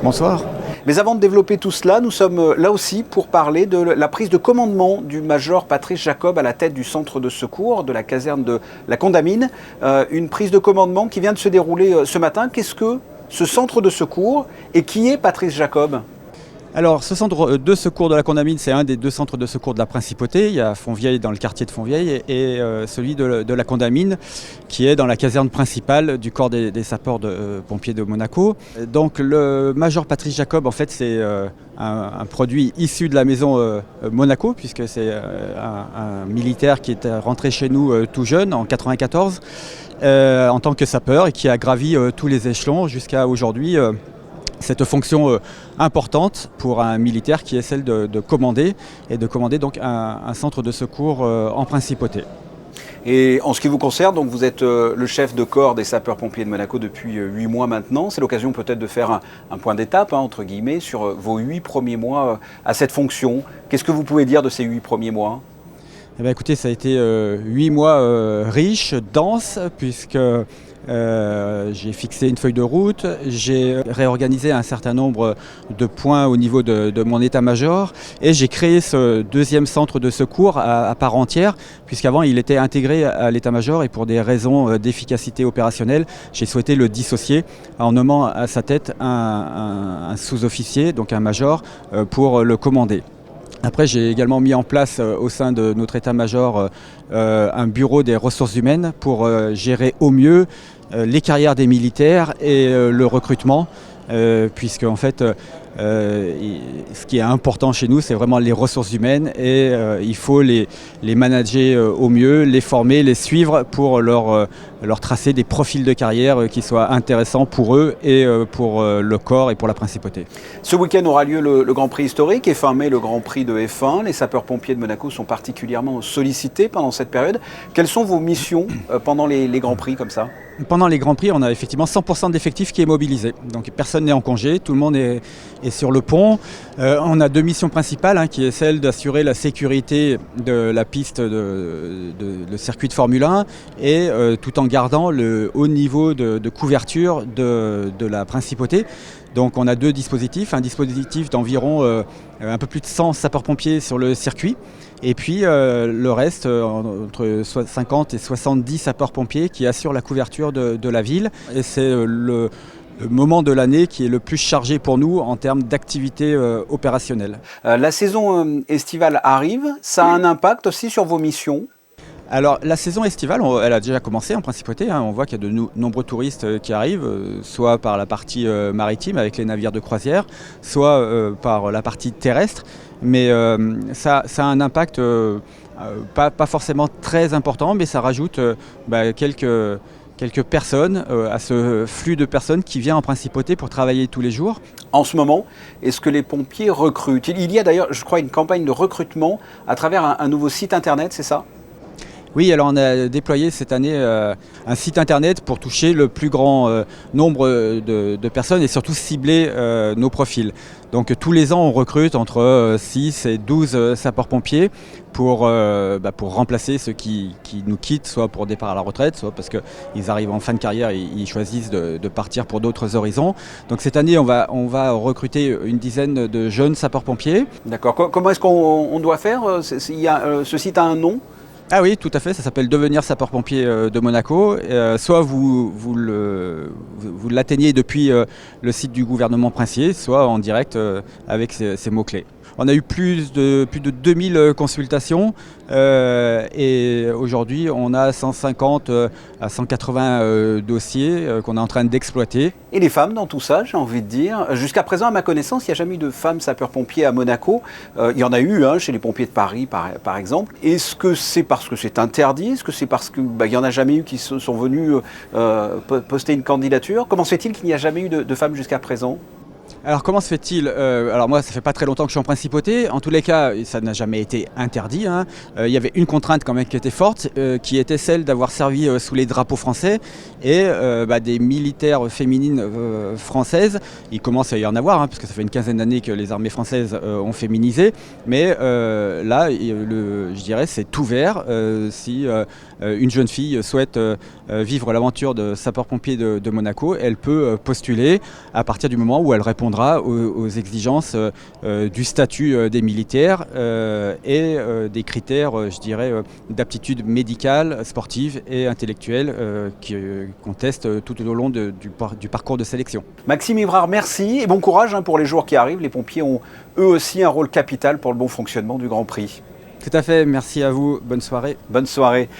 Bonsoir. Mais avant de développer tout cela, nous sommes là aussi pour parler de la prise de commandement du major Patrice Jacob à la tête du centre de secours de la caserne de la Condamine. Une prise de commandement qui vient de se dérouler ce matin. Qu'est-ce que ce centre de secours et qui est Patrice Jacob ? Alors, ce centre de secours de la Condamine, c'est un des deux centres de secours de la Principauté. Il y a Fontvieille dans le quartier de Fontvieille et celui de la Condamine qui est dans la caserne principale du corps des sapeurs pompiers de Monaco. Donc le major Patrice Jacob, en fait, c'est un produit issu de la maison Monaco, puisque c'est un militaire qui est rentré chez nous tout jeune, en 1994, en tant que sapeur et qui a gravi tous les échelons jusqu'à aujourd'hui. Cette fonction importante pour un militaire qui est celle de commander et de commander donc un centre de secours en Principauté. Et en ce qui vous concerne, donc vous êtes le chef de corps des sapeurs-pompiers de Monaco depuis 8 mois maintenant. C'est l'occasion peut-être de faire un point d'étape, entre guillemets, sur vos 8 premiers mois à cette fonction. Qu'est-ce que vous pouvez dire de ces 8 premiers mois ? Eh bien, écoutez, ça a été 8 mois riches, denses, puisque j'ai fixé une feuille de route, j'ai réorganisé un certain nombre de points au niveau de mon état-major et j'ai créé ce deuxième centre de secours à part entière, puisqu'avant il était intégré à l'état-major et pour des raisons d'efficacité opérationnelle, j'ai souhaité le dissocier en nommant à sa tête un sous-officier, donc un major, pour le commander. Après, j'ai également mis en place au sein de notre état-major un bureau des ressources humaines pour gérer au mieux les carrières des militaires et le recrutement, puisque en fait, ce qui est important chez nous, c'est vraiment les ressources humaines et il faut les manager au mieux, les former, les suivre pour leur tracer des profils de carrière qui soient intéressants pour eux et pour le corps et pour la Principauté. Ce week-end aura lieu le Grand Prix historique et fin mai le Grand Prix de F1. Les sapeurs-pompiers de Monaco sont particulièrement sollicités pendant cette période. Quelles sont vos missions pendant les Grands Prix comme ça ? Pendant les Grands Prix, on a effectivement 100% d'effectifs qui est mobilisé. Donc personne n'est en congé, tout le monde est sur le pont. On a deux missions principales, qui est celle d'assurer la sécurité de la piste de circuit de Formule 1 et tout en gardant le haut niveau de couverture de la Principauté. Donc on a deux dispositifs, un dispositif d'environ un peu plus de 100 sapeurs-pompiers sur le circuit et puis le reste, entre 50 et 70 sapeurs-pompiers qui assurent la couverture de la ville. Et c'est le moment de l'année qui est le plus chargé pour nous en termes d'activité opérationnelle. La saison estivale arrive, ça a un impact aussi sur vos missions ? Alors la saison estivale, elle a déjà commencé en Principauté. On voit qu'il y a de nombreux touristes qui arrivent, soit par la partie maritime avec les navires de croisière, soit par la partie terrestre. Mais ça a un impact pas forcément très important, mais ça rajoute quelques personnes à ce flux de personnes qui vient en Principauté pour travailler tous les jours. En ce moment, est-ce que les pompiers recrutent ? Il y a d'ailleurs, je crois, une campagne de recrutement à travers un nouveau site internet, c'est ça ? Oui, alors on a déployé cette année un site internet pour toucher le plus grand nombre de personnes et surtout cibler nos profils. Donc tous les ans, on recrute entre 6 et 12 sapeurs-pompiers pour remplacer ceux qui nous quittent, soit pour départ à la retraite, soit parce qu'ils arrivent en fin de carrière et ils choisissent de partir pour d'autres horizons. Donc cette année, on va recruter une dizaine de jeunes sapeurs-pompiers. D'accord. Comment est-ce qu'on doit faire ? Ce site a un nom ? Ah oui, tout à fait, ça s'appelle Devenir sapeur-pompier de Monaco. Soit vous l'atteignez depuis le site du gouvernement princier, soit en direct avec ces mots-clés. On a eu plus de 2000 consultations et aujourd'hui on a 150 à 180 dossiers qu'on est en train d'exploiter. Et les femmes dans tout ça, j'ai envie de dire. Jusqu'à présent, à ma connaissance, il n'y a jamais eu de femmes sapeurs-pompiers à Monaco. Il y en a eu chez les pompiers de Paris, par exemple. Est-ce que c'est parce que c'est interdit ? Est-ce que c'est parce qu'il n'y en a jamais eu qui sont venus poster une candidature ? Comment se fait-il qu'il n'y a jamais eu de femmes jusqu'à présent ? Alors comment se fait-il ? Alors moi, ça fait pas très longtemps que je suis en Principauté. En tous les cas, ça n'a jamais été interdit. Il y avait une contrainte quand même qui était forte, qui était celle d'avoir servi sous les drapeaux français et des militaires féminines françaises. Il commence à y en avoir, parce que ça fait une quinzaine d'années que les armées françaises ont féminisé. Mais là, je dirais, c'est ouvert. Si une jeune fille souhaite vivre l'aventure de sapeur-pompier de Monaco, elle peut postuler à partir du moment où elle répondra aux exigences du statut des militaires et des critères, je dirais, d'aptitude médicale, sportive et intellectuelle qu'on teste tout au long du parcours de sélection. Maxime Ivrard, merci et bon courage pour les jours qui arrivent. Les pompiers ont eux aussi un rôle capital pour le bon fonctionnement du Grand Prix. Tout à fait, merci à vous, bonne soirée. Bonne soirée.